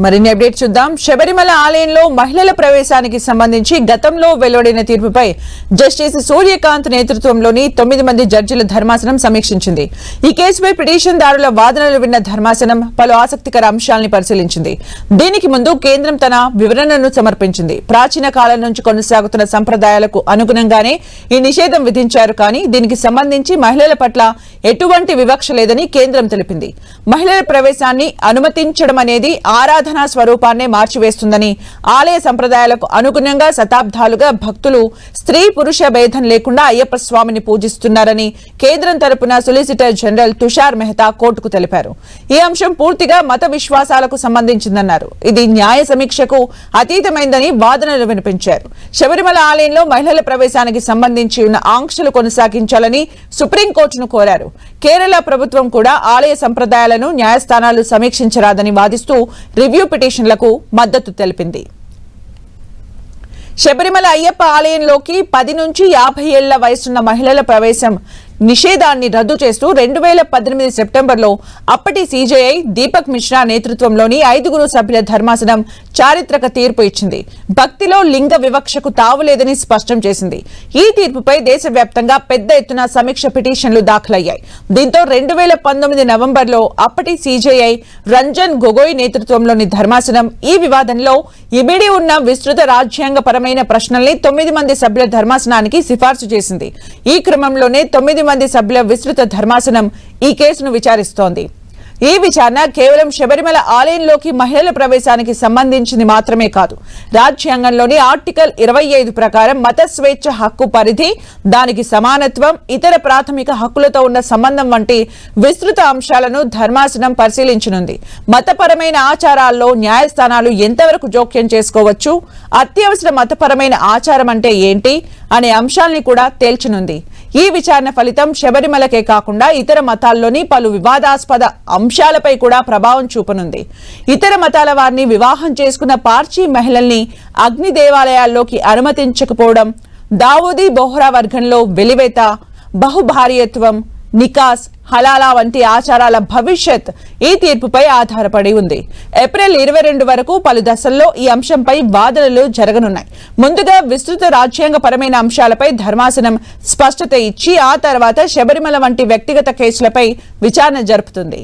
మరిన్ని అప్డేట్ చూద్దాం. శబరిమల ఆలయంలో మహిళల ప్రవేశానికి సంబంధించి గతంలో వెలువడిన తీర్పుపై జస్టిస్ సూర్యకాంత్ నేతృత్వంలోని 9 మంది జడ్జిల ధర్మాసనం సమీక్షించింది. ఈ కేసుపై పిటిషన్దారుల వాదనలు విన్న ధర్మాసనం పలు ఆసక్తికర అంశాలను పరిశీలించింది. దీనికి ముందు కేంద్రం తన వివరణను సమర్పించింది. ప్రాచీన కాలం నుంచి కొనసాగుతున్న సంప్రదాయాలకు అనుగుణంగానే ఈ నిషేధం విధించారు, కానీ దీనికి సంబంధించి మహిళల పట్ల ఎటువంటి వివక్ష లేదని కేంద్రం తెలిపింది. మహిళల ప్రవేశాన్ని అనుమతించడం అనేది ఆరాధనా స్వరూపాన్నే మార్చివేస్తుందని, ఆలయ సంప్రదాయాలకు అనుగుణంగా శతాబ్దాలుగా భక్తులు స్త్రీ పురుష భేదం లేకుండా అయ్యప్ప స్వామిని పూజిస్తున్నారని కేంద్రం తరపున సొలిసిటర్ జనరల్ తుషార్ మెహతా కోర్టుకు తెలిపారు. ఈ అంశం పూర్తిగా మత విశ్వాసాలకు సంబంధించిందన్నారు. ఇది న్యాయ సమీక్షకు అతీతమైందని వాదనలు వినిపించారు. శబరిమల ఆలయంలో మహిళల ప్రవేశానికి సంబంధించి ఉన్న ఆంక్షలు కొనసాగించాలని సుప్రీంకోర్టును కోరారు. కేరళ ప్రభుత్వం కూడా ఆలయ సంప్రదాయాలను న్యాయస్థానాలు సమీక్షించరాదని వాదిస్తూ రివ్యూ పిటిషన్లకు మద్దతు తెలిపింది. శబరిమల అయ్యప్ప ఆలయంలోకి 10 నుంచి 50 ఏళ్ల వయసున్న మహిళల ప్రవేశం నిషేధాన్ని రద్దు చేస్తూ 2018 సెప్టెంబర్లో అప్పటి సీజేఐ దీపక్ మిశ్రా నేతృత్వంలోని 5 సభ్యుల ధర్మాసనం చారిత్రక తీర్పు ఇచ్చింది. భక్తిలో లింగ వివక్షకు తావులేదని స్పష్టం చేసింది. ఈ తీర్పుపై దేశవ్యాప్తంగా పెద్ద ఎత్తున సమీక్ష పిటిషన్లు దాఖలయ్యాయి. దీంతో 2019 నవంబర్లో అప్పటి సీజేఐ రంజన్ గొగోయ్ నేతృత్వంలోని ధర్మాసనం ఈ వివాదంలో ఇమిడి ఉన్న విస్తృత రాజ్యాంగపరమైన ప్రశ్నల్ని 9 మంది సభ్యుల ధర్మాసనానికి సిఫార్సు చేసింది. ఈ క్రమంలోనే 9 మంది సభ్యుల విస్తృత ధర్మాసనం ఈ కేసును విచారిస్తోంది. ఈ విచారణ కేవలం శబరిమల ఆలయంలోకి మహిళల ప్రవేశానికి సంబంధించింది మాత్రమే కాదు. రాజ్యాంగంలోని ఆర్టికల్ 25 ప్రకారం మత స్వేచ్ఛ హక్కు పరిధి, దానికి సమానత్వం, ఇతర ప్రాథమిక హక్కులతో ఉన్న సంబంధం వంటి విస్తృత అంశాలను ధర్మాసనం పరిశీలించనుంది. మతపరమైన ఆచారాల్లో న్యాయస్థానాలు ఎంతవరకు జోక్యం చేసుకోవచ్చు, అత్యవసర మతపరమైన ఆచారం అంటే ఏంటి అనే అంశాల్ని కూడా తేల్చనుంది. ఈ విచారణ ఫలితం శబరిమలకే కాకుండా ఇతర మతాల్లోని పలు వివాదాస్పద అంశాలపై కూడా ప్రభావం చూపనుంది. ఇతర మతాల వారిని వివాహం చేసుకున్న పార్చీ మహిళల్ని అగ్ని దేవాలయాల్లోకి అనుమతించకపోవడం, దావూదీ బోహ్రా వర్గంలో వెలివేత, బహుభార్యత్వం, నికాస్, హలాలా వంటి ఆచారాల భవిష్యత్ ఈ తీర్పుపై ఆధారపడి ఉంది. ఏప్రిల్ 22 వరకు పలు దశల్లో ఈ అంశంపై వాదనలు జరగనున్నాయి. ముందుగా విస్తృత రాజ్యాంగపరమైన అంశాలపై ధర్మాసనం స్పష్టత ఇచ్చి ఆ తర్వాత శబరిమల వంటి వ్యక్తిగత కేసులపై విచారణ జరుపుతుంది.